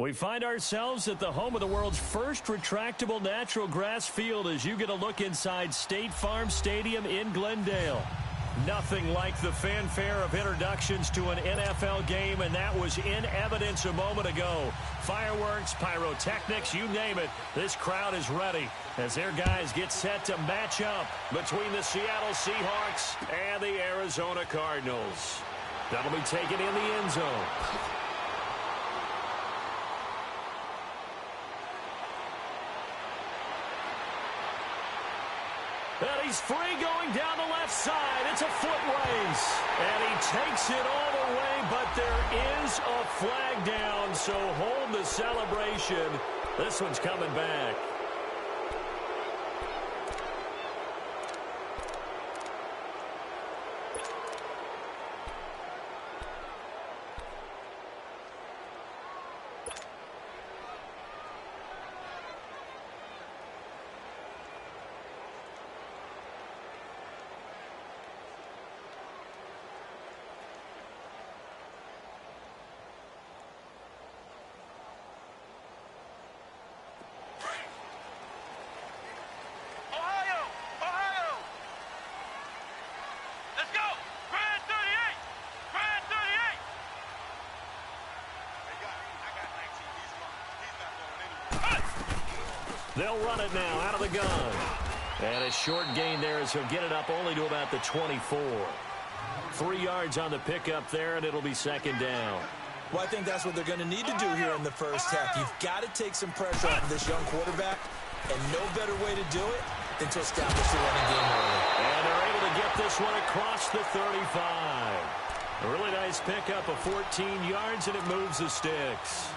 We find ourselves at the home of the world's first retractable natural grass field as you get a look inside State Farm Stadium in Glendale. Nothing like the fanfare of introductions to an NFL game, and that was in evidence a moment ago. Fireworks, pyrotechnics, you name it, this crowd is ready as their guys get set to match up between the Seattle Seahawks and the Arizona Cardinals. That'll be taken in the end zone. And he's free going down the left side. It's a foot race. And he takes it all the way, but there is a flag down, so hold the celebration. This one's coming back. They'll run it now out of the gun. And a short gain there as he'll get it up only to about the 24. 3 yards on the pickup there, and it'll be second down. Well, I think that's what they're going to need to do here in the first half. You've got to take some pressure off this young quarterback, and no better way to do it than to establish the running game early. And they're able to get this one across the 35. A really nice pickup of 14 yards, and it moves the sticks.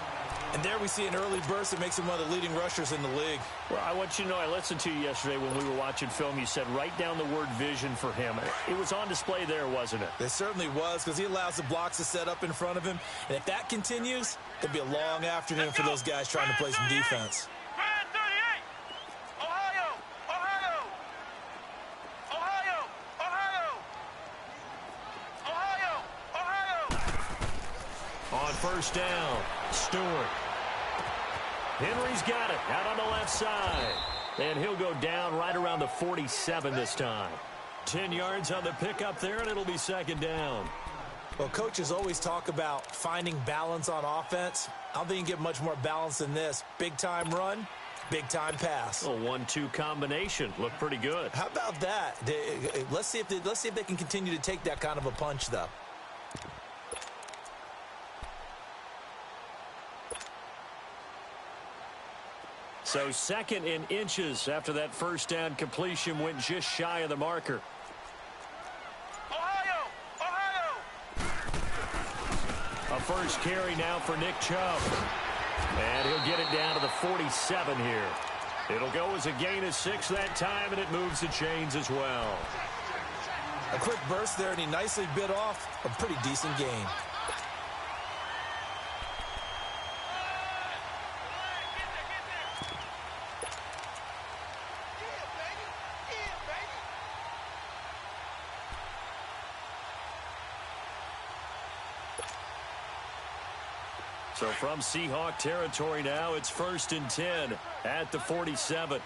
And there we see an early burst that makes him one of the leading rushers in the league. Well, I want you to know, I listened to you yesterday when we were watching film. You said write down the word vision for him. It was on display there, wasn't it? It certainly was, because he allows the blocks to set up in front of him. And if that continues, it'll be a long afternoon for those guys trying to play some defense. On first down, Stewart. Henry's got it out on the left side. And he'll go down right around the 47 this time. 10 yards on the pickup there, and it'll be second down. Well, coaches always talk about finding balance on offense. I don't think you can get much more balance than this. Big-time run, big-time pass. A 1-2 combination. Looked pretty good. How about that? Let's see if they can continue to take that kind of a punch, though. So second in inches after that first down completion went just shy of the marker. A first carry now for Nick Chubb. And he'll get it down to the 47 here. It'll go as a gain of 6 that time, and it moves the chains as well. A quick burst there, and he nicely bit off a pretty decent gain. So from Seahawk territory now, it's 1st and 10 at the 47.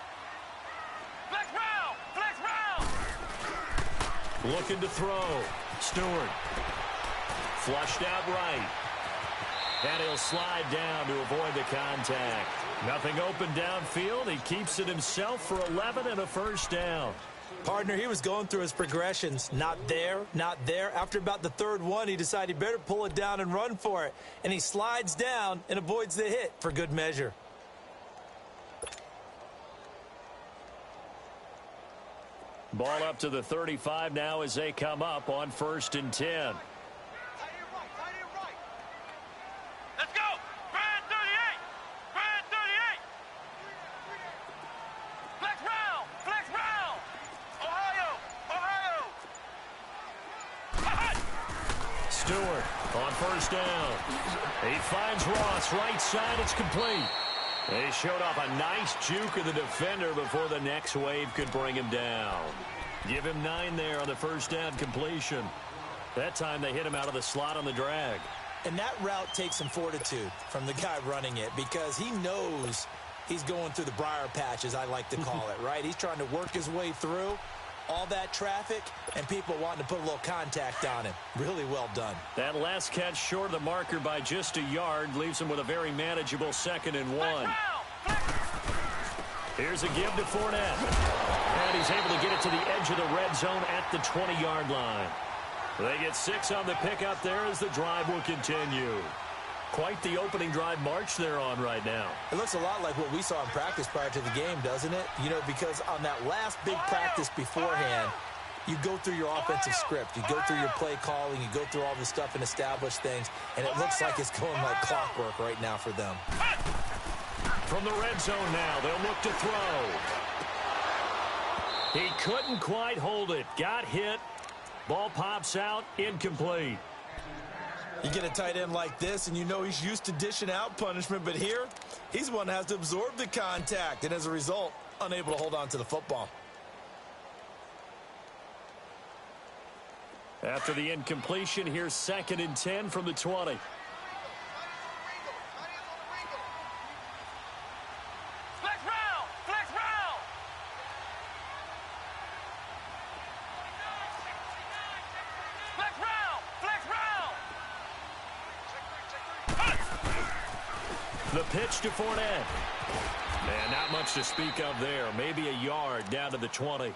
Flex round! Flex round! Looking to throw. Stewart. Flushed out right. And he'll slide down to avoid the contact. Nothing open downfield. He keeps it himself for 11 and a first down. Partner, he was going through his progressions. Not there, not there. After about the third one, he decided he better pull it down and run for it. And he slides down and avoids the hit for good measure. Ball up to the 35 now as they come up on 1st and 10. Let's go! Brand 38! Brand 38! Flex round! Flex round! Ohio! Ohio! Stewart on first down. He finds Ross right side. It's complete. They showed off a nice juke of the defender before the next wave could bring him down. Give him 9 there on the first down completion. That time they hit him out of the slot on the drag. And that route takes some fortitude from the guy running it because he knows he's going through the briar patch, as I like to call it, right? He's trying to work his way through all that traffic and people wanting to put a little contact on him. Really well done. That last catch short of the marker by just a yard leaves him with a very manageable 2nd and 1. Here's a give to Fournette. And he's able to get it to the edge of the red zone at the 20-yard line. They get 6 on the pickup there as the drive will continue. Quite the opening drive march they're on right now. It looks a lot like what we saw in practice prior to the game, doesn't it? You know, because on that last big practice beforehand, you go through your offensive script. You go through your play calling. You go through all the stuff and establish things. And it looks like it's going like clockwork right now for them. From the red zone now, they'll look to throw. He couldn't quite hold it. Got hit. Ball pops out. Incomplete. You get a tight end like this, and you know he's used to dishing out punishment. But here, he's the one that has to absorb the contact. And as a result, unable to hold on to the football. After the incompletion, here's 2nd and 10 from the 20. The pitch to Fournette. Man, not much to speak of there. Maybe a yard down to the 20.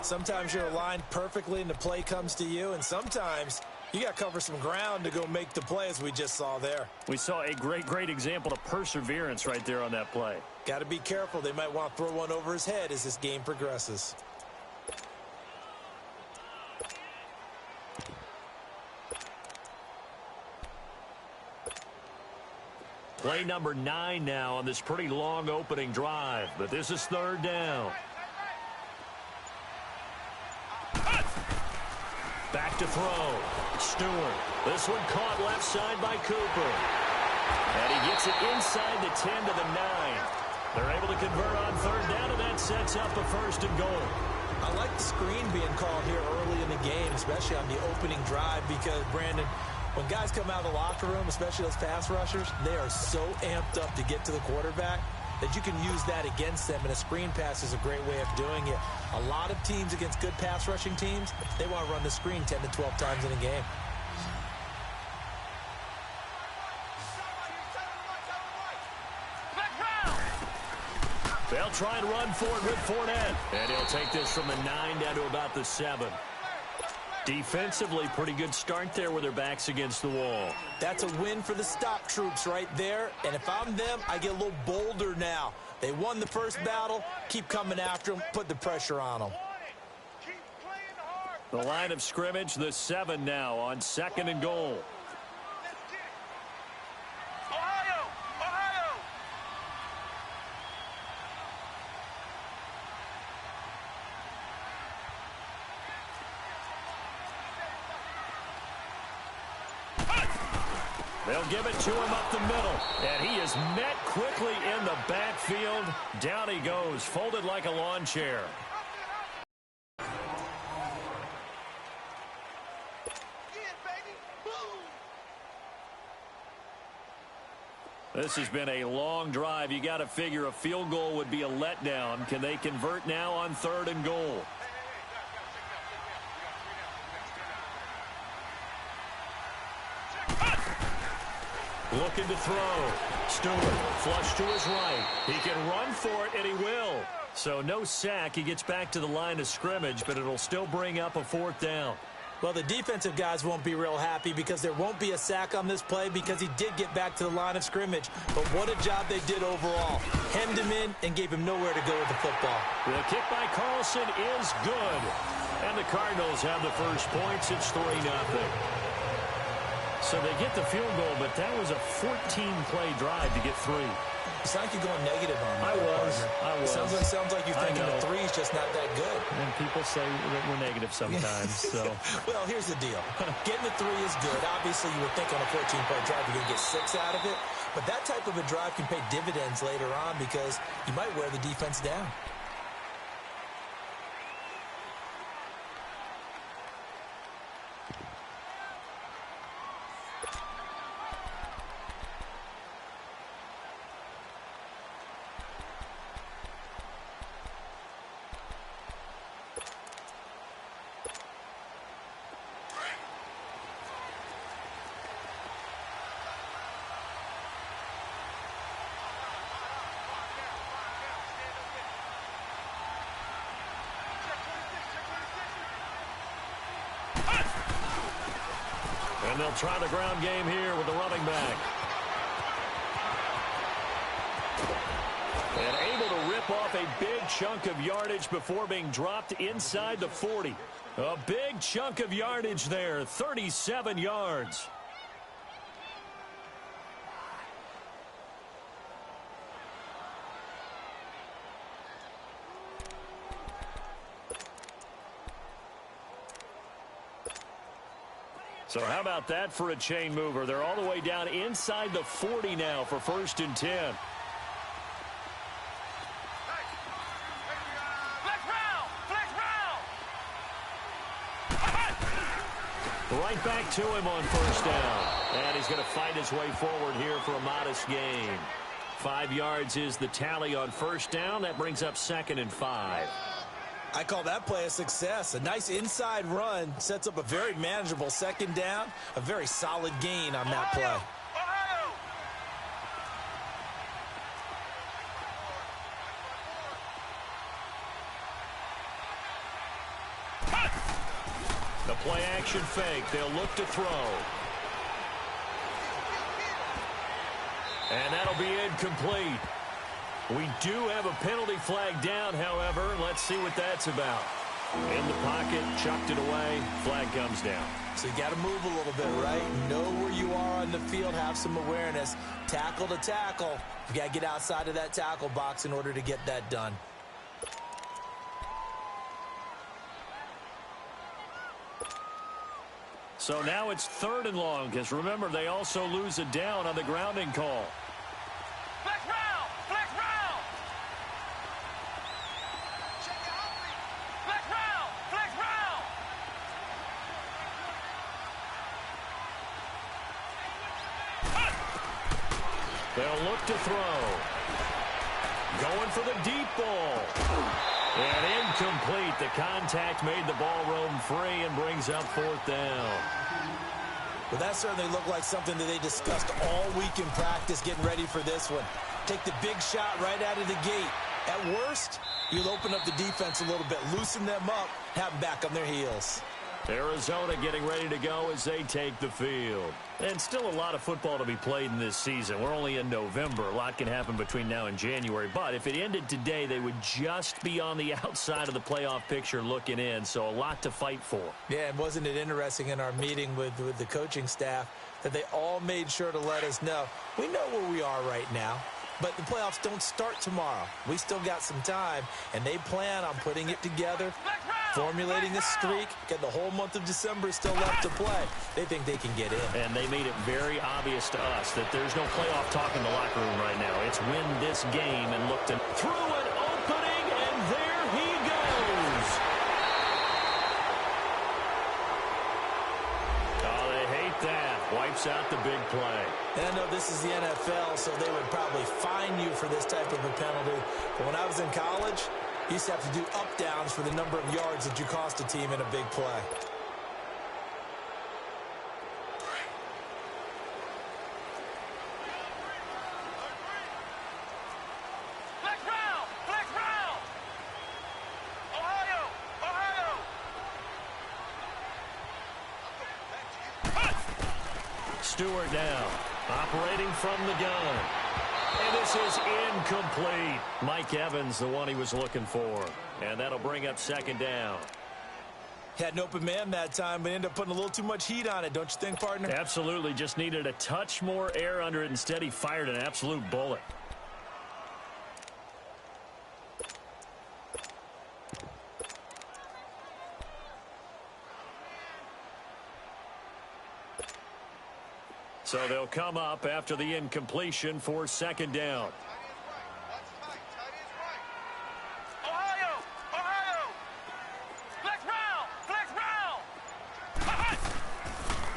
Sometimes you're aligned perfectly and the play comes to you, and sometimes you got to cover some ground to go make the play, as we just saw there. We saw a great example of perseverance right there on that play. Got to be careful. They might want to throw one over his head as this game progresses. Play number 9 now on this pretty long opening drive, but this is 3rd down. Back to throw. Stewart. This one caught left side by Cooper. And he gets it inside the 10 to the 9. They're able to convert on 3rd down, and that sets up a 1st and goal. I like the screen being called here early in the game, especially on the opening drive, because, Brandon, when guys come out of the locker room, especially those pass rushers, they are so amped up to get to the quarterback that you can use that against them, and a screen pass is a great way of doing it. A lot of teams against good pass rushing teams, they want to run the screen 10 to 12 times in a game. They'll try and run for it with Fournette. And he'll take this from the 9 down to about the 7. Defensively, pretty good start there with their backs against the wall. That's a win for the stop troops right there. And if I'm them, I get a little bolder now. They won the first battle. Keep coming after them. Put the pressure on them. The line of scrimmage, the 7 now on 2nd and goal. They'll give it to him up the middle. And he is met quickly in the backfield. Down he goes, folded like a lawn chair. This has been a long drive. You got to figure a field goal would be a letdown. Can they convert now on 3rd and goal? Looking to throw. Stewart, flush to his right. He can run for it, and he will. So no sack. He gets back to the line of scrimmage, but it'll still bring up a 4th down. Well, the defensive guys won't be real happy because there won't be a sack on this play because he did get back to the line of scrimmage. But what a job they did overall. Hemmed him in and gave him nowhere to go with the football. The kick by Carlson is good. And the Cardinals have the first points. It's 3-0. So they get the field goal, but that was a 14-play drive to get 3. It's like you're going negative on that. I was. Sounds like you're thinking the 3 is just not that good. And people say that we're negative sometimes. So. Well, here's the deal. Getting the 3 is good. Obviously, you would think on a 14-play drive you're going to get 6 out of it. But that type of a drive can pay dividends later on because you might wear the defense down. And they'll try the ground game here with the running back. And able to rip off a big chunk of yardage before being dropped inside the 40. A big chunk of yardage there, 37 yards. So how about that for a chain mover? They're all the way down inside the 40 now for 1st and 10. Right back to him on 1st down. And he's going to fight his way forward here for a modest gain. 5 yards is the tally on 1st down. That brings up 2nd and 5. I call that play a success. A nice inside run sets up a very manageable 2nd down. A very solid gain on that play. The play action fake. They'll look to throw. And that'll be incomplete. We do have a penalty flag down, however. Let's see what that's about. In the pocket, chucked it away. Flag comes down. So you got to move a little bit, right? Know where you are on the field. Have some awareness. Tackle to tackle. You got to get outside of that tackle box in order to get that done. So now it's 3rd and long, because remember, they also lose a down on the grounding call. Flex round! Flex round! Flex round! Flex round! They'll look to throw. Going for the deep ball. And incomplete. The contact made the ball roam free and brings up 4th down. Well, that certainly looked like something that they discussed all week in practice getting ready for this one. Take the big shot right out of the gate. At worst, you'll open up the defense a little bit, loosen them up, have them back on their heels. Arizona getting ready to go as they take the field. And still a lot of football to be played in this season. We're only in November. A lot can happen between now and January. But if it ended today, they would just be on the outside of the playoff picture looking in. So a lot to fight for. Yeah, and wasn't it interesting in our meeting with the coaching staff that they all made sure to let us know, we know where we are right now. But the playoffs don't start tomorrow. We still got some time, and they plan on putting it together, formulating a streak, get the whole month of December still left to play. They think they can get in. And they made it very obvious to us that there's no playoff talk in the locker room right now. It's win this game and look to through an opening, and there he goes. Oh, they hate that. Wipes out the big play. And I know this is the NFL, so they would probably fine you for this type of a penalty. But when I was in college, you used to have to do up-downs for the number of yards that you cost a team in a big play. Flex round! Flex round! Ohio! Ohio! Stewart now, operating from the gun. And this is incomplete. Mike Evans, the one he was looking for. And that'll bring up 2nd down. Had an open man that time, but ended up putting a little too much heat on it, don't you think, partner? Absolutely. Just needed a touch more air under it. Instead, he fired an absolute bullet. So they'll come up after the incompletion for 2nd down. Ohio! Ohio! Flex round! Flex round!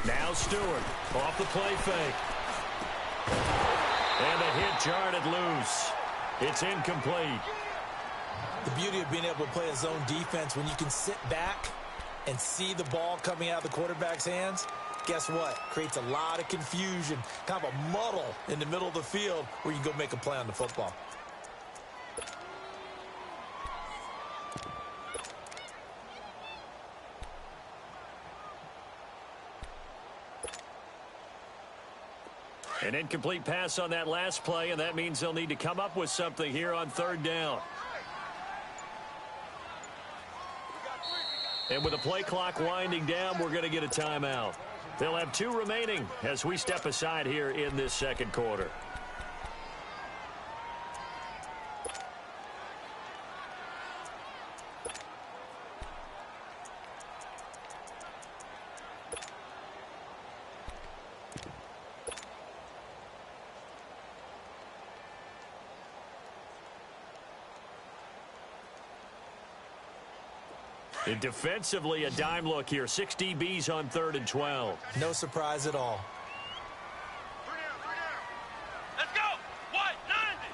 Now Stewart off the play fake. And the hit jarred it loose. It's incomplete. The beauty of being able to play a zone defense when you can sit back and see the ball coming out of the quarterback's hands, guess what? Creates a lot of confusion, kind of a muddle in the middle of the field where you can go make a play on the football. An incomplete pass on that last play, and that means they'll need to come up with something here on third down. And with the play clock winding down, we're going to get a timeout. They'll have 2 remaining as we step aside here in this second quarter. And defensively, a dime look here. 6 DBs on 3rd and 12. No surprise at all. Let's go. White 90.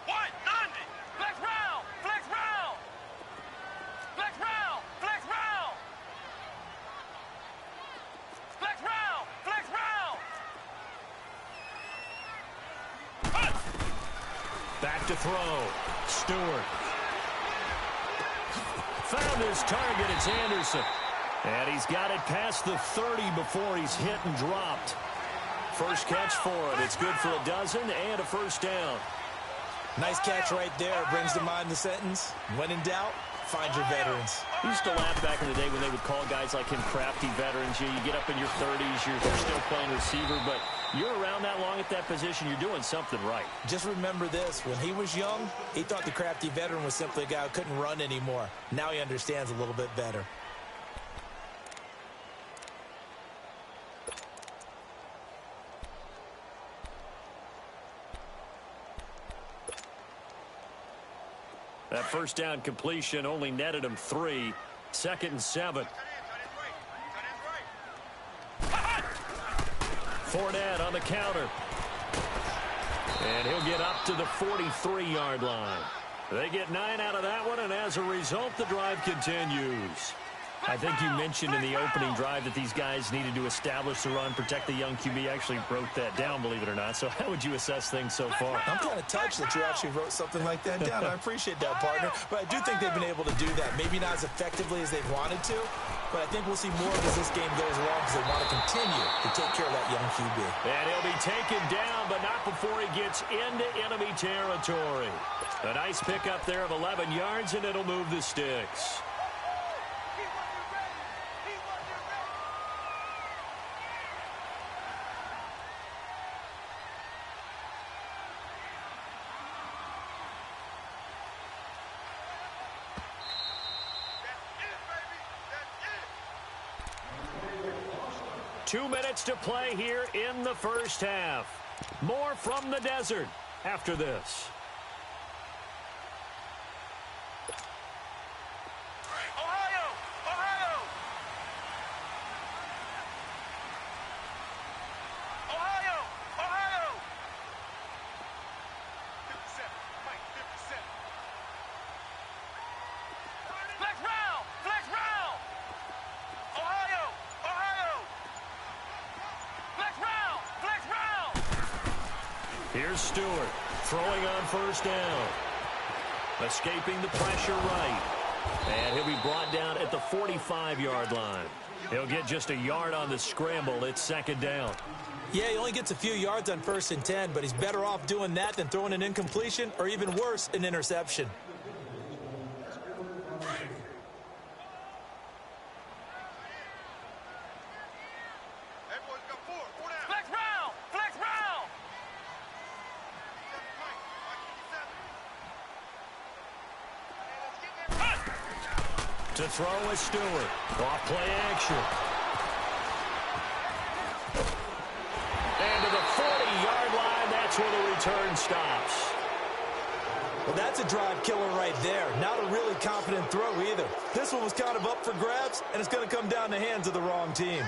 White 90. Flex round. Flex round. Flex round. Flex round. Flex round. Flex round. Back to throw. Stewart. Found his target. It's Anderson. And he's got it past the 30 before he's hit and dropped. First catch for him. It's good for a dozen and a first down. Nice catch right there. Brings to mind the sentence, when in doubt, find your veterans. I used to laugh back in the day when they would call guys like him crafty veterans. You get up in your 30s, you're still playing receiver, but you're around that long at that position, you're doing something right. Just remember this. When he was young, he thought the crafty veteran was simply a guy who couldn't run anymore. Now he understands a little bit better. That first down completion only netted him 3. 2nd and 7. Fournette on the counter. And he'll get up to the 43-yard line. They get 9 out of that one, and as a result, the drive continues. I think you mentioned in the opening drive that these guys needed to establish the run, protect the young QB. Actually wrote that down, believe it or not. So how would you assess things so far? I'm kind of touched that you actually wrote something like that down. I appreciate that, partner. But I do think they've been able to do that. Maybe not as effectively as they've wanted to, but I think we'll see more as this game goes along because they want to continue to take care of that young QB. And he'll be taken down, but not before he gets into enemy territory. A nice pickup there of 11 yards, and it'll move the sticks. Two minutes to play here in the first half. More from the desert after this. Ohio! Ohio! Ohio! Ohio! 57. Mike, 57. Flex round! Flex round! Ohio! Ohio! Flex round! Flex round! Here's Stewart throwing on first down. Escaping the pressure right. And he'll be brought down at the 45-yard line. He'll get just a yard on the scramble. It's 2nd down. Yeah, he only gets a few yards on 1st and 10, but he's better off doing that than throwing an incompletion or even worse, an interception. Flex round! Flex round! To throw is Stewart. Off play action. And to the 40-yard line, that's where the return stops. Well, that's a drive killer right there. Not a really confident throw either. This one was kind of up for grabs, and it's going to come down the hands of the wrong team.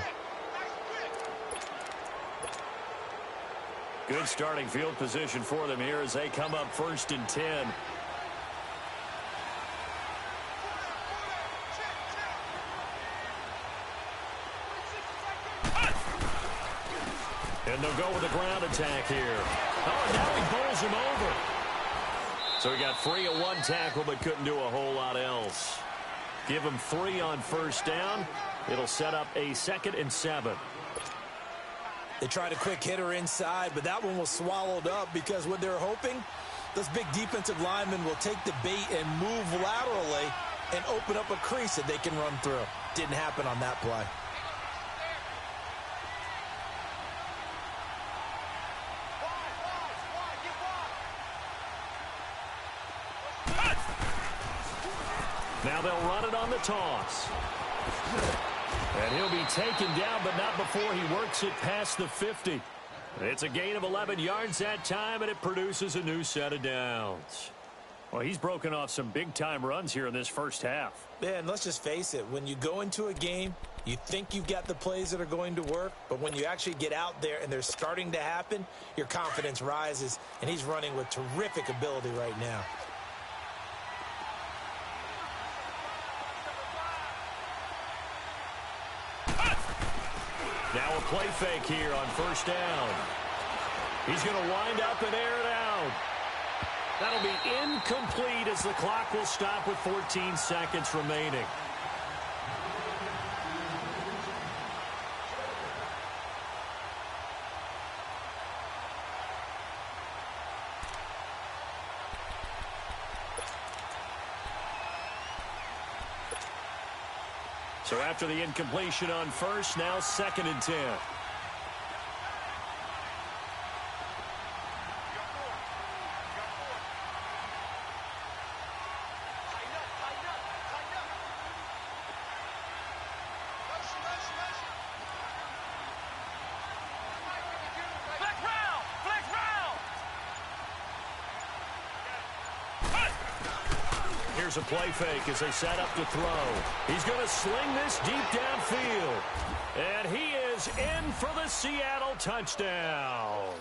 Good starting field position for them here as they come up 1st and 10. And they'll go with a ground attack here. Oh, and now he bowls him over. So he got free of one tackle but couldn't do a whole lot else. Give him 3 on first down. It'll set up a 2nd and 7. They tried a quick hitter inside, but that one was swallowed up because what they're hoping, those big defensive linemen will take the bait and move laterally and open up a crease that they can run through. Didn't happen on that play. Now they'll run it on the toss. And he'll be taken down, but not before he works it past the 50. It's a gain of 11 yards that time, and it produces a new set of downs. Well, he's broken off some big-time runs here in this first half. Man, let's just face it. When you go into a game, you think you've got the plays that are going to work, but when you actually get out there and they're starting to happen, your confidence rises, and he's running with terrific ability right now. Now a play fake here on first down. He's going to wind up and air it out. That'll be incomplete as the clock will stop with 14 seconds remaining. So after the incompletion on first, now 2nd and 10. Here's a play fake as they set up to throw. He's going to sling this deep downfield. And he is in for the Seattle touchdown.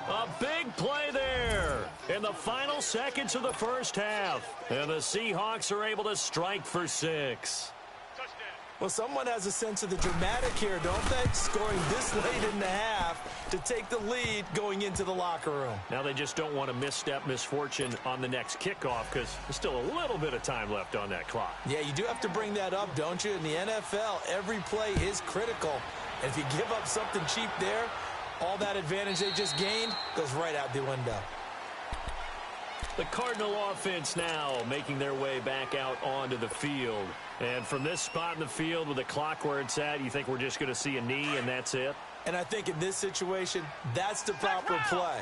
A big play there in the final seconds of the first half. And the Seahawks are able to strike for 6. Well, someone has a sense of the dramatic here, don't they? Scoring this late in the half to take the lead going into the locker room. Now they just don't want to misstep misfortune on the next kickoff because there's still a little bit of time left on that clock. Yeah, you do have to bring that up, don't you? In the NFL, every play is critical. And if you give up something cheap there, all that advantage they just gained goes right out the window. The Cardinal offense now making their way back out onto the field. And from this spot in the field with the clock where it's at, you think we're just going to see a knee and that's it? And I think in this situation, that's the proper play.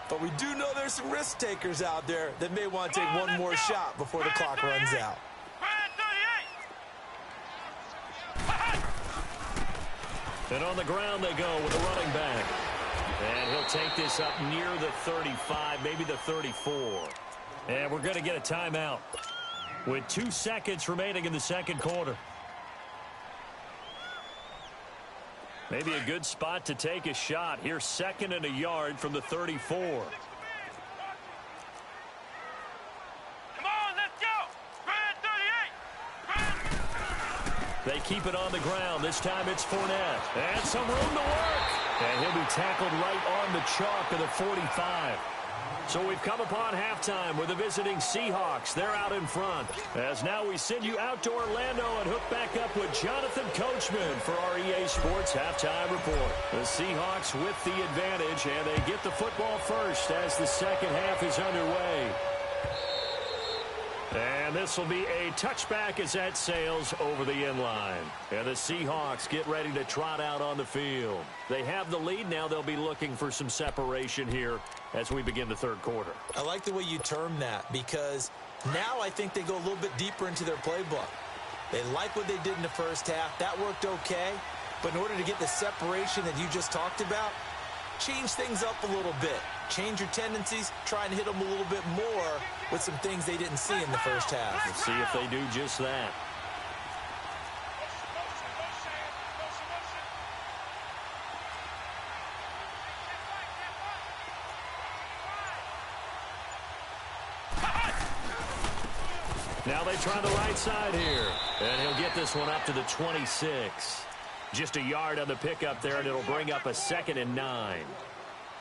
But we do know there's some risk takers out there that may want to take one more shot before the clock runs out. And on the ground they go with the running back. And he'll take this up near the 35, maybe the 34. And we're going to get a timeout with 2 seconds remaining in the second quarter. Maybe a good spot to take a shot. Here's 2nd and a yard from the 34. Come on, let's go. Grand 38. They keep it on the ground. This time it's Fournette. And some room to work. And he'll be tackled right on the chalk of the 45. So we've come upon halftime with the visiting Seahawks. They're out in front. As now we send you out to Orlando and hook back up with Jonathan Coachman for our EA Sports Halftime Report. The Seahawks with the advantage, and they get the football first as the second half is underway. And this will be a touchback as that sails over the end line. And the Seahawks get ready to trot out on the field. They have the lead. Now they'll be looking for some separation here as we begin the third quarter. I like the way you term that because now I think they go a little bit deeper into their playbook. They like what they did in the first half. That worked okay. But in order to get the separation that you just talked about, change things up a little bit. Change your tendencies, try and hit them a little bit more with some things they didn't see in the first half. We'll see if they do just that. Now they try the right side here. And he'll get this one up to the 26. Just a yard on the pickup there, and it'll bring up a 2nd and 9.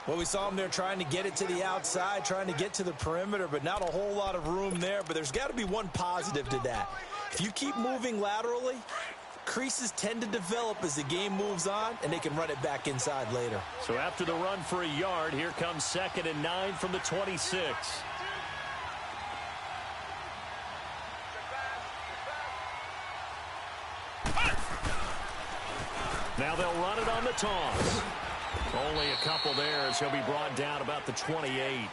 Well, we saw him there trying to get it to the outside, trying to get to the perimeter, but not a whole lot of room there. But there's got to be one positive to that. If you keep moving laterally, creases tend to develop as the game moves on, and they can run it back inside later. So after the run for a yard, here comes 2nd and 9 from the 26. Now they'll run it on the toss. Only a couple there as he'll be brought down about the 28.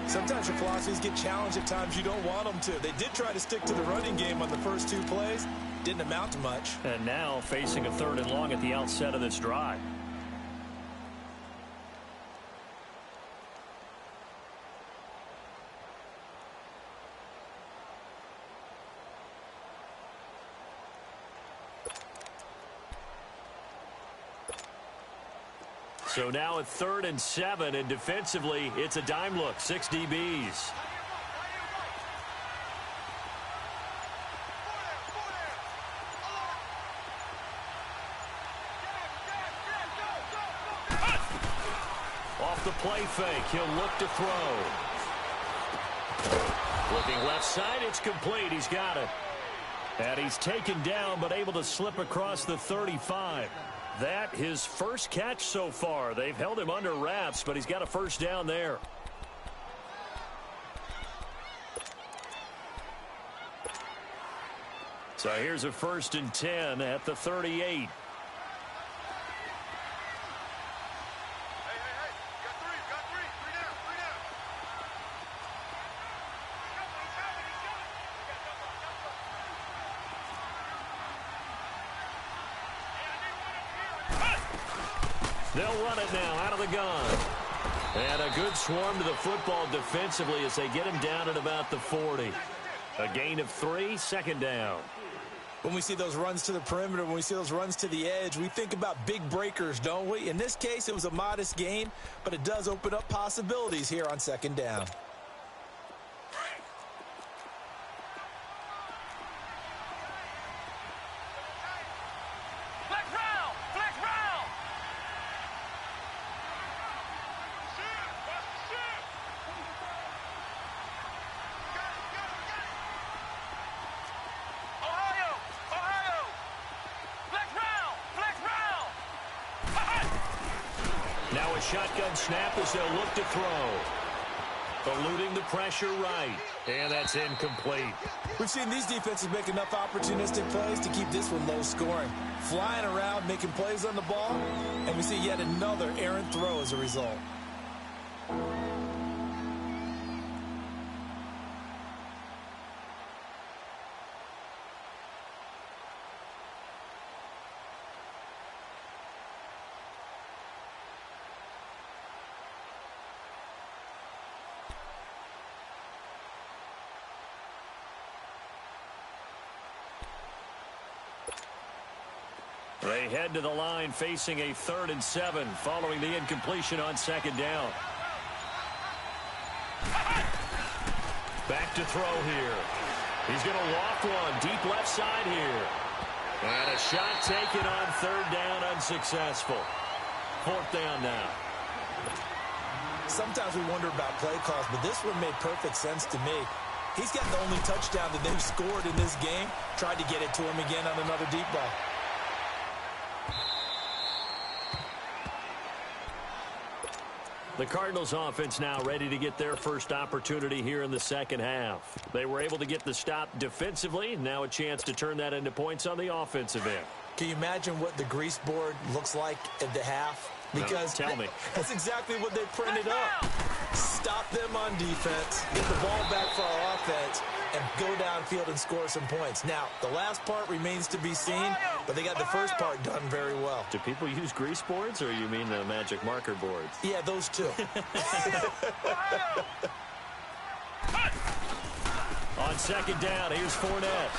Sometimes your philosophies get challenged at times you don't want them to. They did try to stick to the running game on the first 2 plays. Didn't amount to much. And now facing a 3rd and long at the outset of this drive. So now at 3rd and 7, and defensively, it's a dime look. 6 DBs. Off the play fake, he'll look to throw. Looking left side, it's complete. He's got it. And he's taken down, but able to slip across the 35. That his first catch so far. They've held him under wraps, but he's got a first down there. So here's a 1st and 10 at the 38. They'll run it now out of the gun. And a good swarm to the football defensively as they get him down at about the 40. A gain of 3, 2nd down. When we see those runs to the perimeter, when we see those runs to the edge, we think about big breakers, don't we? In this case, it was a modest gain, but it does open up possibilities here on 2nd down. Now a shotgun snap as they'll look to throw. Eluding the pressure right. And that's incomplete. We've seen these defenses make enough opportunistic plays to keep this one low scoring. Flying around, making plays on the ball, and we see yet another errant throw as a result. They head to the line facing a 3rd and 7 following the incompletion on 2nd down. Back to throw here. He's going to walk one deep left side here. And a shot taken on 3rd down, unsuccessful. 4th down now. Sometimes we wonder about play calls, but this one made perfect sense to me. He's got the only touchdown that they've scored in this game. Tried to get it to him again on another deep ball. The Cardinals offense now ready to get their first opportunity here in the 2nd half. They were able to get the stop defensively. Now a chance to turn that into points on the offensive end. Can you imagine what the grease board looks like at the half? Because no, tell me. That's exactly what they printed up. Stop them on defense, get the ball back for our offense, and go downfield and score some points. Now, the last part remains to be seen, but they got the first part done very well. Do people use grease boards, or you mean the magic marker boards? Yeah, those two. On 2nd down, here's Fournette.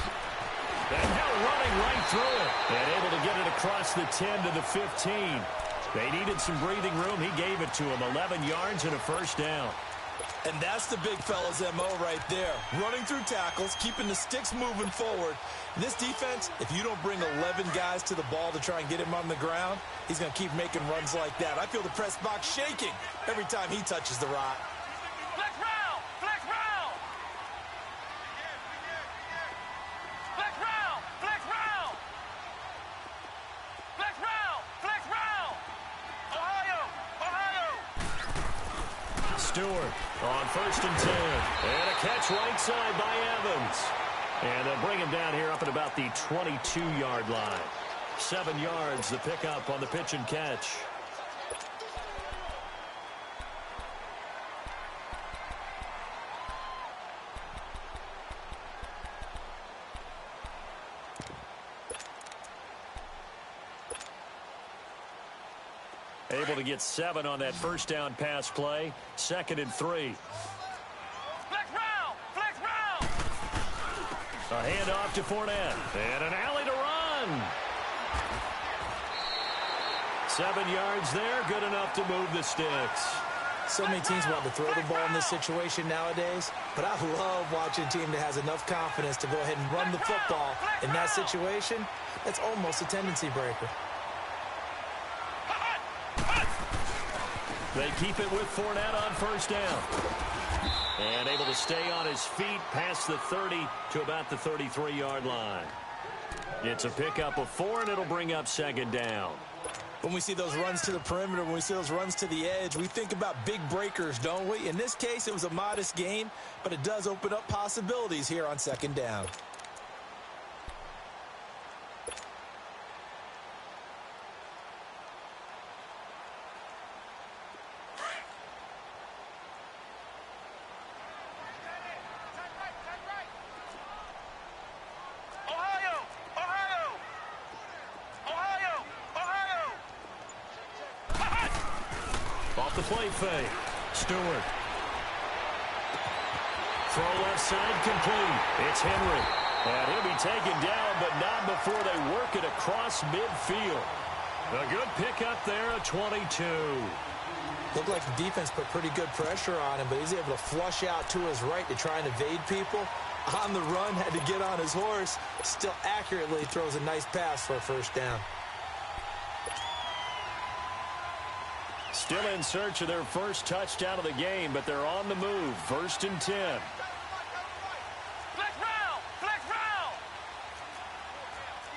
And now running right through it. And able to get it across the 10 to the 15. They needed some breathing room. He gave it to him. 11 yards and a first down. And that's the big fella's MO right there. Running through tackles, keeping the sticks moving forward. In this defense, if you don't bring 11 guys to the ball to try and get him on the ground, he's going to keep making runs like that. I feel the press box shaking every time he touches the rock. Flex round! Flex round! Flex round! Flex round! Stewart on 1st and 10. And a catch right side by Evans. And they'll bring him down here up at about the 22-yard line. 7 yards, the pickup on the pitch and catch. Able to get 7 on that first down pass play. 2nd and 3. Flex round! Flex round! A handoff to Fournette. And an alley to run. 7 yards there. Good enough to move the sticks. So many teams want to throw the ball in this situation nowadays, but I love watching a team that has enough confidence to go ahead and run the football in that situation. That's almost a tendency breaker. They keep it with Fournette on first down. And able to stay on his feet past the 30 to about the 33-yard line. It's a pickup of 4, and it'll bring up 2nd down. When we see those runs to the perimeter, when we see those runs to the edge, we think about big breakers, don't we? In this case, it was a modest gain, but it does open up possibilities here on 2nd down. The play fake. Stewart. Throw left side complete. It's Henry. And he'll be taken down, but not before they work it across midfield. A good pickup there, a 22. Looked like the defense put pretty good pressure on him, but he's able to flush out to his right to try and evade people. On the run, had to get on his horse. Still accurately throws a nice pass for a first down. Still in search of their first touchdown of the game, but they're on the move. 1st and 10. Flex round! Flex round!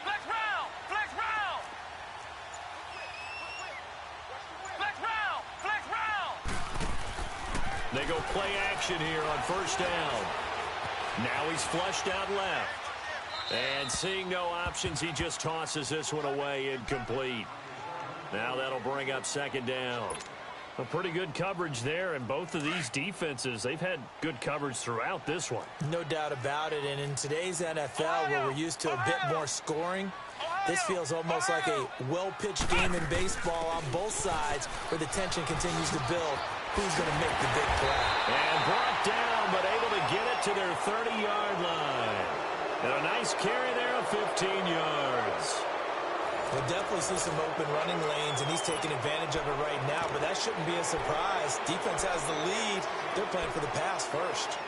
Flex round! Flex round! Flex round! Flex round! They go play action here on first down. Now he's flushed out left. And seeing no options, he just tosses this one away, incomplete. Now that'll bring up 2nd down. A pretty good coverage there, and both of these defenses, they've had good coverage throughout this one. No doubt about it, and in today's NFL, where we're used to a bit more scoring, this feels almost like a well-pitched game in baseball on both sides, where the tension continues to build. Who's going to make the big play? And brought down, but able to get it to their 30-yard line. And a nice carry there of 15 yards. We'll definitely see some open running lanes, and he's taking advantage of it right now, but that shouldn't be a surprise. Defense has the lead. They're playing for the pass first.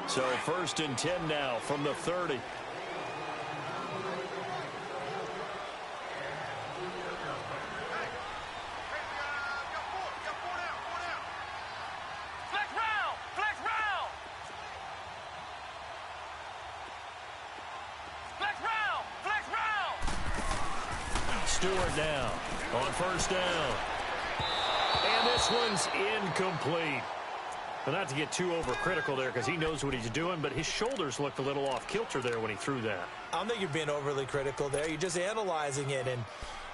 So 1st and 10 now from the 30. Stewart down on first down. And this one's incomplete. Well, not to get too overcritical there because he knows what he's doing, but his shoulders looked a little off kilter there when he threw that. I don't think you're being overly critical there. You're just analyzing it, and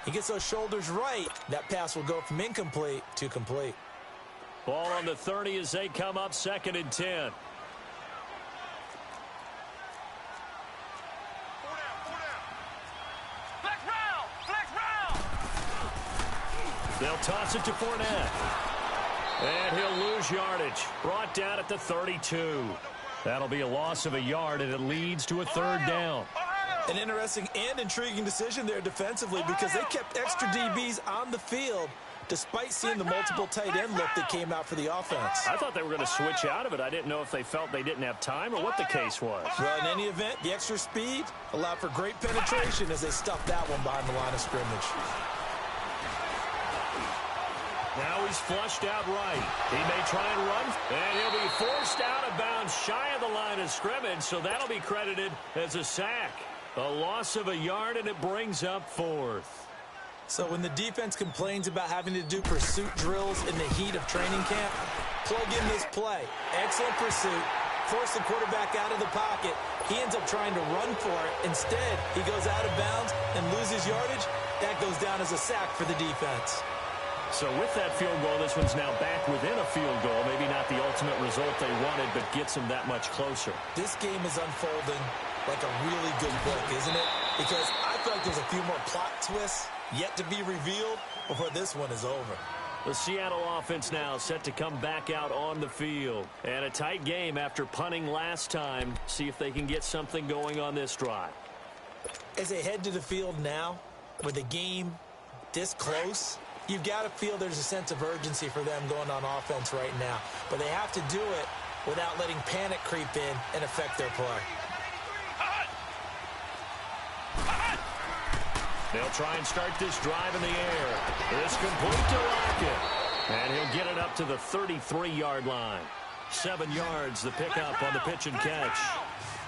he gets those shoulders right. That pass will go from incomplete to complete. Ball on the 30 as they come up 2nd and 10. They'll toss it to Fournette. And he'll lose yardage. Brought down at the 32. That'll be a loss of a yard, and it leads to a 3rd down. An interesting and intriguing decision there defensively because they kept extra DBs on the field despite seeing the multiple tight end look that came out for the offense. I thought they were going to switch out of it. I didn't know if they felt they didn't have time or what the case was. Well, in any event, the extra speed allowed for great penetration as they stuffed that one behind the line of scrimmage. Now he's flushed out right. He may try and run, and he'll be forced out of bounds shy of the line of scrimmage, so that'll be credited as a sack. A loss of a yard, and it brings up 4th. So when the defense complains about having to do pursuit drills in the heat of training camp, plug in this play. Excellent pursuit. Force the quarterback out of the pocket. He ends up trying to run for it. Instead, he goes out of bounds and loses yardage. That goes down as a sack for the defense. So with that field goal, this one's now back within a field goal. Maybe not the ultimate result they wanted, but gets them that much closer. This game is unfolding like a really good book, isn't it? Because I feel like there's a few more plot twists yet to be revealed before this one is over. The Seattle offense now set to come back out on the field. And a tight game after punting last time. See if they can get something going on this drive. As they head to the field now, with the game this close, you've got to feel there's a sense of urgency for them going on offense right now. But they have to do it without letting panic creep in and affect their play. They'll try and start this drive in the air. It's complete to Lockett. And he'll get it up to the 33-yard line. 7 yards, the pickup on the pitch and catch.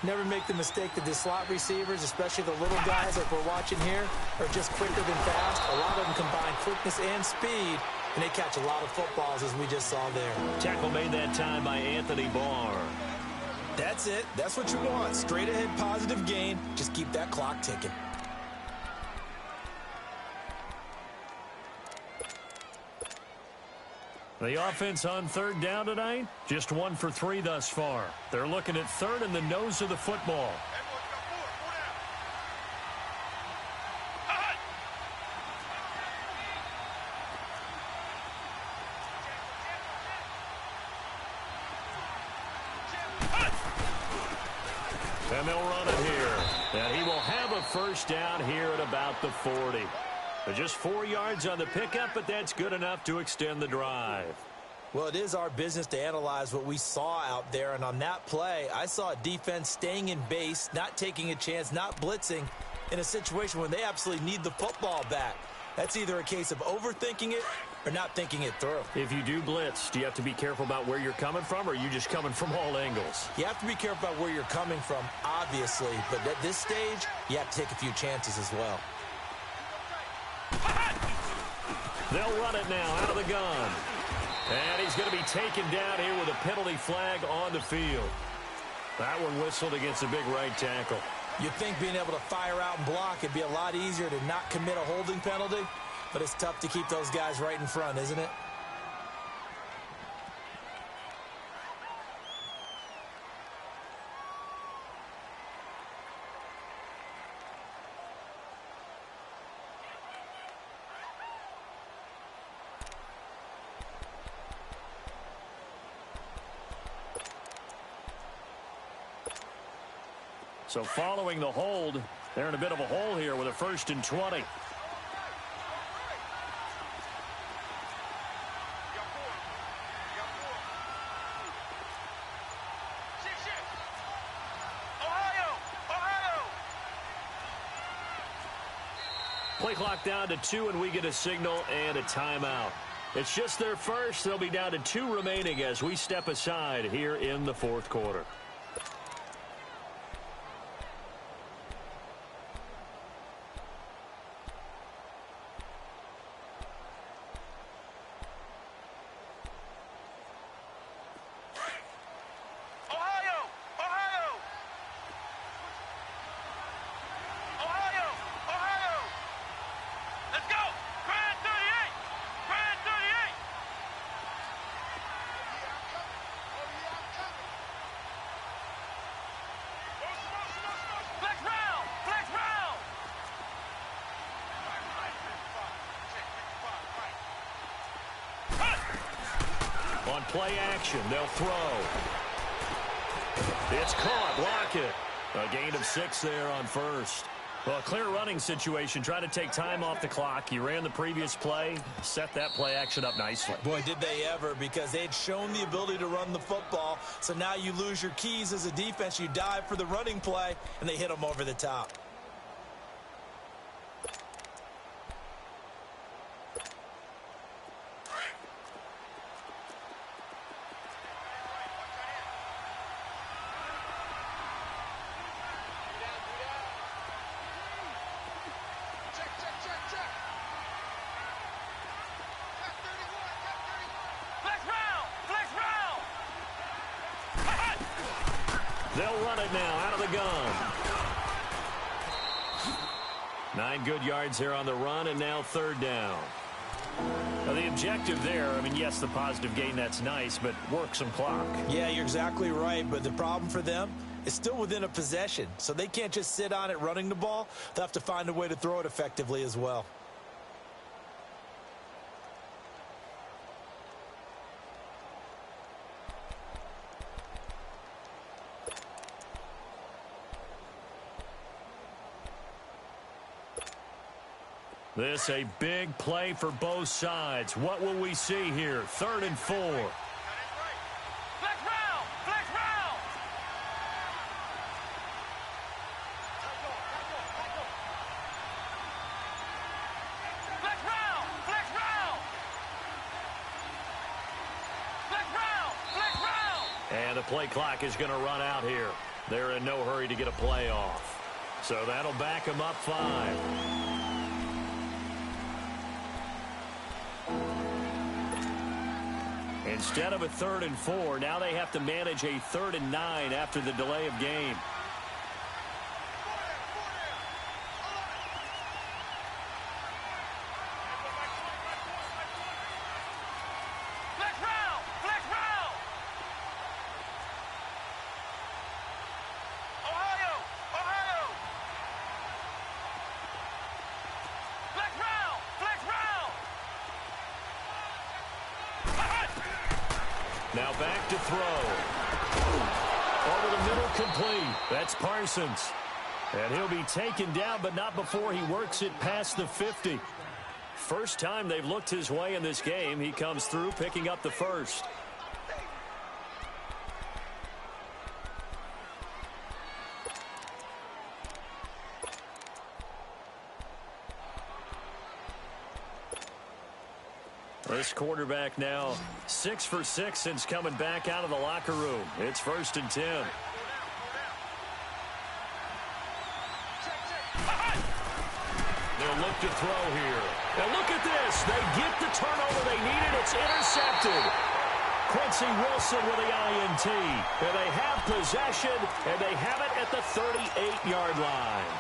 Never make the mistake that the slot receivers, especially the little guys like we're watching here, are just quicker than fast. A lot of them combine quickness and speed, and they catch a lot of footballs, as we just saw there. Tackle made that time by Anthony Barr. That's it. That's what you want. Straight ahead positive gain. Just keep that clock ticking. The offense on third down tonight, just 1 for 3 thus far. They're looking at third in the nose of the football. And they'll run it here. And he will have a first down here at about the 40. Just 4 yards on the pickup, but that's good enough to extend the drive. Well, it is our business to analyze what we saw out there, and on that play, I saw a defense staying in base, not taking a chance, not blitzing, in a situation where they absolutely need the football back. That's either a case of overthinking it or not thinking it through. If you do blitz, do you have to be careful about where you're coming from, or are you just coming from all angles? You have to be careful about where you're coming from, obviously, but at this stage, you have to take a few chances as well. They'll run it now out of the gun. And he's going to be taken down here with a penalty flag on the field. That one whistled against a big right tackle. You'd think being able to fire out and block it'd be a lot easier to not commit a holding penalty, but it's tough to keep those guys right in front, isn't it? So following the hold, they're in a bit of a hole here with a 1st and 20. Play clock down to 2, and we get a signal and a timeout. It's just their first. They'll be down to 2 remaining as we step aside here in the 4th quarter. On play action, they'll throw. It's caught. Lockett. A gain of 6 there on 1st. Well, a clear running situation. Try to take time off the clock. He ran the previous play, set that play action up nicely. Boy, did they ever, because they had shown the ability to run the football. So now you lose your keys as a defense. You dive for the running play, and they hit them over the top. They'll run it now out of the gun. 9 good yards there on the run, and now third down. Now the objective there, I mean, yes, the positive gain, that's nice, but work some clock. Yeah, you're exactly right, but the problem for them is still within a possession, so they can't just sit on it running the ball. They'll have to find a way to throw it effectively as well. This a big play for both sides. What will we see here? 3rd and 4. Flex round! Flex round! Flex round! Flex round! Flex round! Flex round! And the play clock is going to run out here. They're in no hurry to get a play off. So that'll back them up 5. Instead of a 3rd and 4, now they have to manage a 3rd and 9 after the delay of game. Flex round! Flex round! Ohio! Ohio! Flex round! Flex round! Now back to throw. Over the middle, complete. That's Parsons. And he'll be taken down, but not before he works it past the 50. First time they've looked his way in this game. He comes through, picking up the first. This quarterback now 6 for 6 since coming back out of the locker room. It's 1st and 10. They'll look to throw here. And look at this. They get the turnover they needed. It's intercepted. Quincy Wilson with the INT. And they have possession, and they have it at the 38-yard line.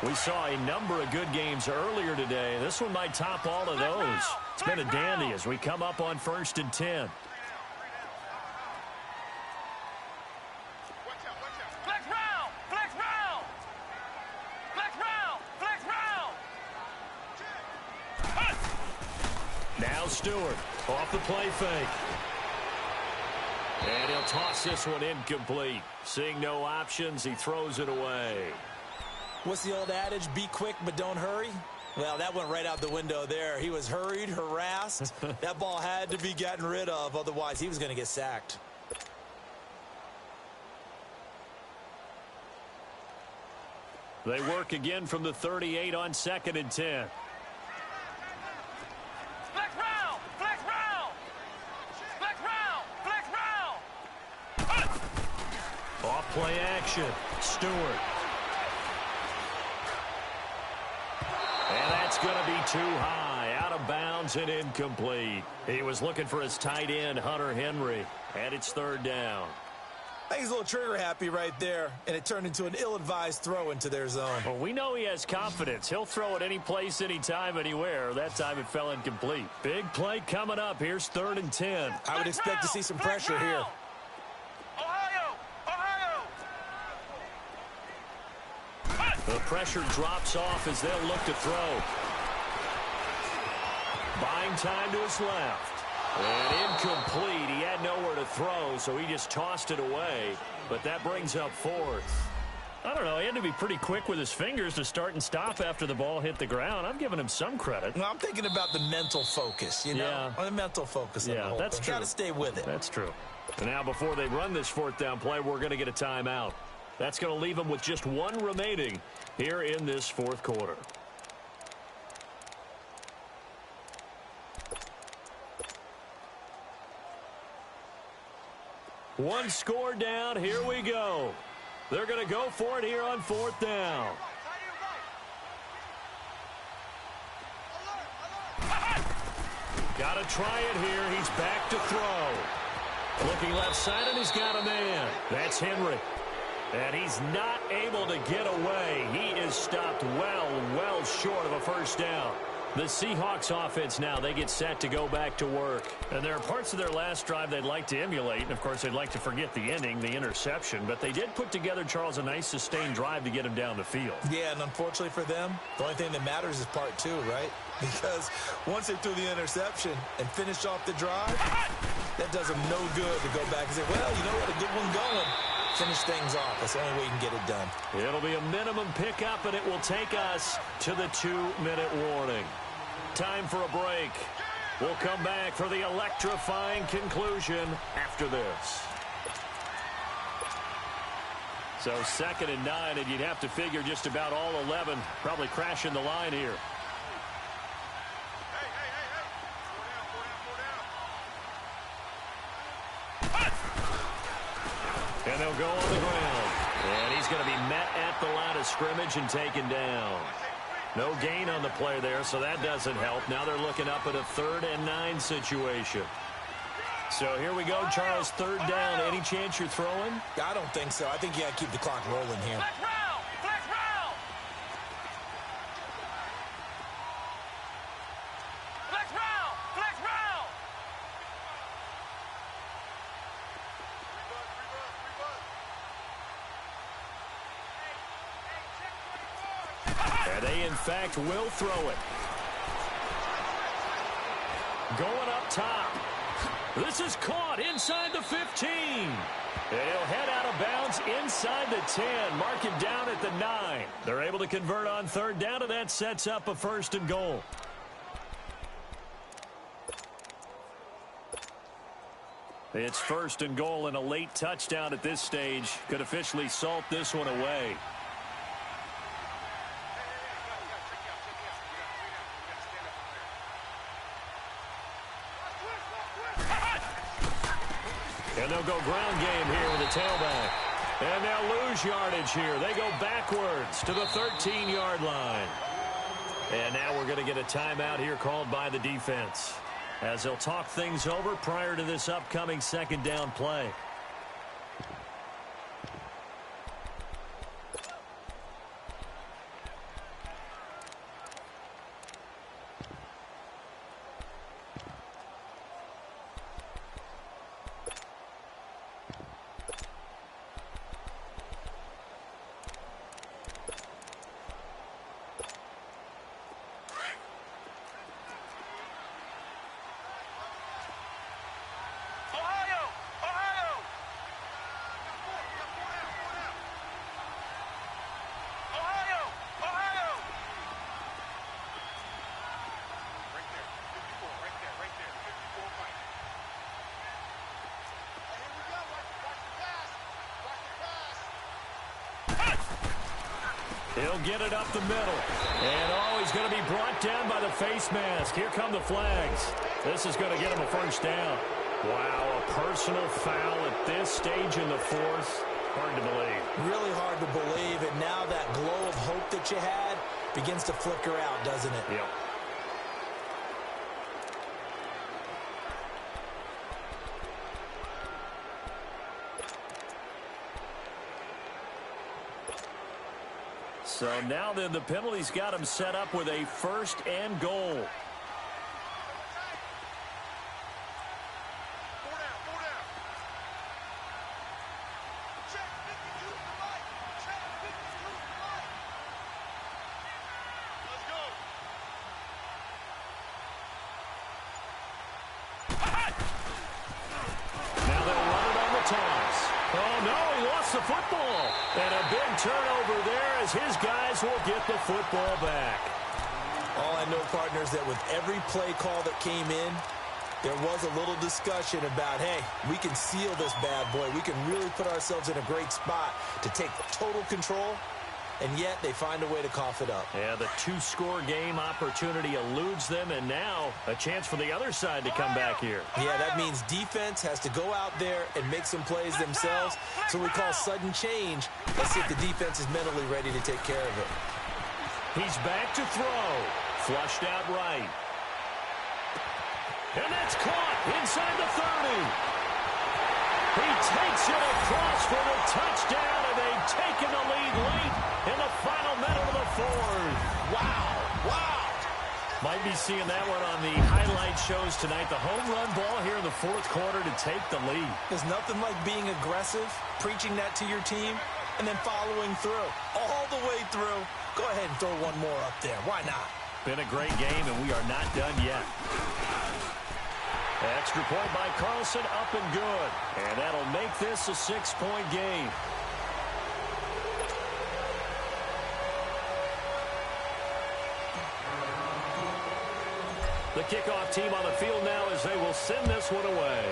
We saw a number of good games earlier today. This one might top all of those. It's been a dandy as we come up on 1st and 10. Flex round! Flex round! Flex round! Flex round! Now Stewart off the play fake. And he'll toss this one incomplete. Seeing no options, he throws it away. What's the old adage? Be quick, but don't hurry. Well, that went right out the window there. He was hurried, harassed. That ball had to be gotten rid of. Otherwise, he was going to get sacked. They work again from the 38 on 2nd and 10. Flex round! Flex round! Flex round! Flex round! Off play action. Stewart. And that's going to be too high. Out of bounds and incomplete. He was looking for his tight end, Hunter Henry. And it's 3rd down. I think he's a little trigger happy right there, and it turned into an ill-advised throw into their zone. Well, we know he has confidence. He'll throw it any place, anytime, anywhere. That time it fell incomplete. Big play coming up. Here's 3rd and 10. I would expect to see some pressure here. Ohio! Ohio! The pressure drops off as they'll look to throw. Buying time to his left. And incomplete. He had nowhere to throw, so he just tossed it away. But that brings up 4th. I don't know. He had to be pretty quick with his fingers to start and stop after the ball hit the ground. I'm giving him some credit. Well, I'm thinking about the mental focus, you know? Yeah. The mental focus. Yeah, that's true. Got to stay with it. That's true. And now before they run this 4th down play, we're going to get a timeout. That's going to leave them with just one remaining here in this 4th quarter. One score down. Here we go. They're going to go for it here on 4th down. Got to try it here. He's back to throw. Looking left side, and he's got a man. That's Henry. And he's not able to get away. He is stopped well short of a first down. The Seahawks offense now, they get set to go back to work. And there are parts of their last drive they'd like to emulate. And, of course, they'd like to forget the ending, the interception. But they did put together, Charles, a nice sustained drive to get him down the field. Yeah, and unfortunately for them, the only thing that matters is part two, right? Because once they threw the interception and finished off the drive, that does them no good to go back and say, well, you know what, a good one going. Finish things off. That's the only way you can get it done. It'll be a minimum pickup, and it will take us to the 2-minute warning. Time for a break. We'll come back for the electrifying conclusion after this. So 2nd and 9, and you'd have to figure just about all 11 probably crashing the line here. And they'll go on the ground. And he's going to be met at the line of scrimmage and taken down. No gain on the play there, so that doesn't help. Now they're looking up at a 3rd and 9 situation. So here we go, Charles, 3rd down. Any chance you're throwing? I don't think so. I think you got to keep the clock rolling here. Flex round! Flex round! Flex round! Flex round! And they, in fact, will throw it. Going up top. This is caught inside the 15. And he'll head out of bounds inside the 10. Mark him down at the 9. They're able to convert on 3rd down, and that sets up a 1st and goal. It's 1st and goal, and a late touchdown at this stage could officially salt this one away. And they'll go ground game here with the tailback. And they'll lose yardage here. They go backwards to the 13-yard line. And now we're going to get a timeout here called by the defense, as they'll talk things over prior to this upcoming 2nd down play. He'll get it up the middle. And, oh, he's going to be brought down by the face mask. Here come the flags. This is going to get him a 1st down. Wow, a personal foul at this stage in the 4th. Hard to believe. Really hard to believe, and now that glow of hope that you had begins to flicker out, doesn't it? Yep. So now then the penalty's got him set up with a 1st and goal. Now they'll run it on the toss. Oh, no, he lost the football. And a big turnover there as his guys will get the football back. All I know, partners, that with every play call that came in, there was a little discussion about, hey, we can seal this bad boy. We can really put ourselves in a great spot to take total control, and yet they find a way to cough it up. Yeah, the 2-score game opportunity eludes them, and now a chance for the other side to come back here. Yeah, that means defense has to go out there and make some plays themselves. So we call sudden change. Let's see if the defense is mentally ready to take care of it. He's back to throw. Flushed out right. And that's caught inside the 30. He takes it across for the touchdown, and they've taken the lead late in the final minute of the fourth. Wow. Wow. Might be seeing that one on the highlight shows tonight. The home run ball here in the fourth quarter to take the lead. There's nothing like being aggressive, preaching that to your team, and then following through. All the way through. Go ahead and throw one more up there. Why not? Been a great game, and we are not done yet. Extra point by Carlson, up and good. And that'll make this a 6-point game. The kickoff team on the field now as they will send this one away.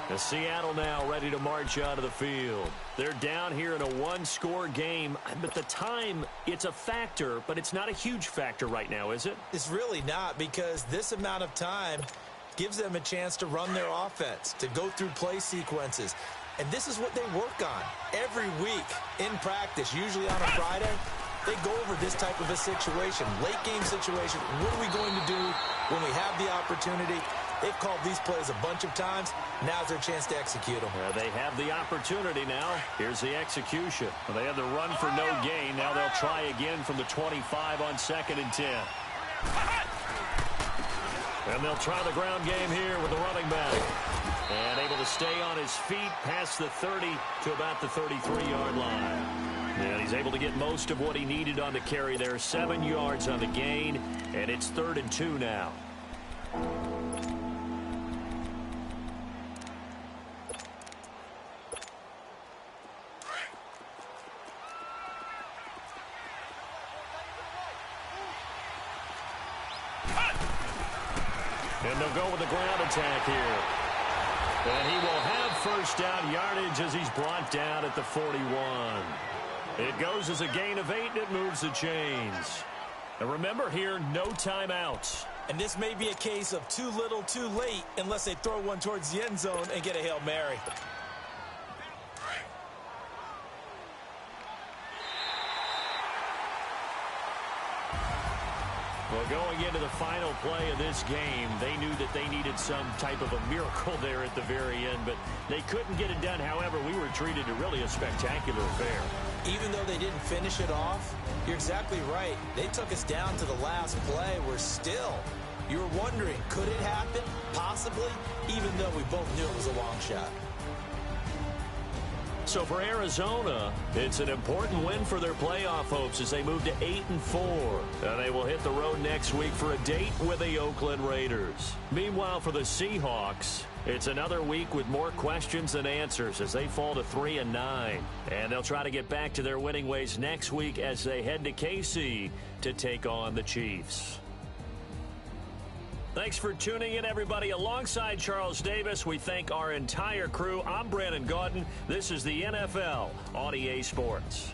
The Seattle now ready to march out of the field. They're down here in a one-score game. But the time, it's a factor, but it's not a huge factor right now, is it? It's really not, because this amount of time gives them a chance to run their offense, to go through play sequences. And this is what they work on every week in practice, usually on a Friday. They go over this type of a situation, late game situation. What are we going to do when we have the opportunity? They've called these plays a bunch of times. Now's their chance to execute them. They have the opportunity now. Here's the execution. Well, they had the run for no gain. Now they'll try again from the 25 on 2nd and 10. And they'll try the ground game here with the running back. And able to stay on his feet past the 30 to about the 33-yard line. And he's able to get most of what he needed on the carry there. 7 yards on the gain. And it's 3rd and 2 now. And they'll go with the ground attack here. And he will have first down yardage as he's brought down at the 41. It goes as a gain of 8, and it moves the chains. And remember here, no timeouts. And this may be a case of too little, too late, unless they throw one towards the end zone and get a Hail Mary. Well, going into the final play of this game, they knew that they needed some type of a miracle there at the very end, but they couldn't get it done. However, we were treated to really a spectacular affair. Even though they didn't finish it off, you're exactly right. They took us down to the last play. You were wondering, could it happen? Possibly, even though we both knew it was a long shot. So for Arizona, it's an important win for their playoff hopes as they move to 8-4. And they will hit the road next week for a date with the Oakland Raiders. Meanwhile, for the Seahawks, it's another week with more questions than answers as they fall to 3-9. And they'll try to get back to their winning ways next week as they head to KC to take on the Chiefs. Thanks for tuning in, everybody. Alongside Charles Davis, we thank our entire crew. I'm Brandon Gaudin. This is the NFL on EA Sports.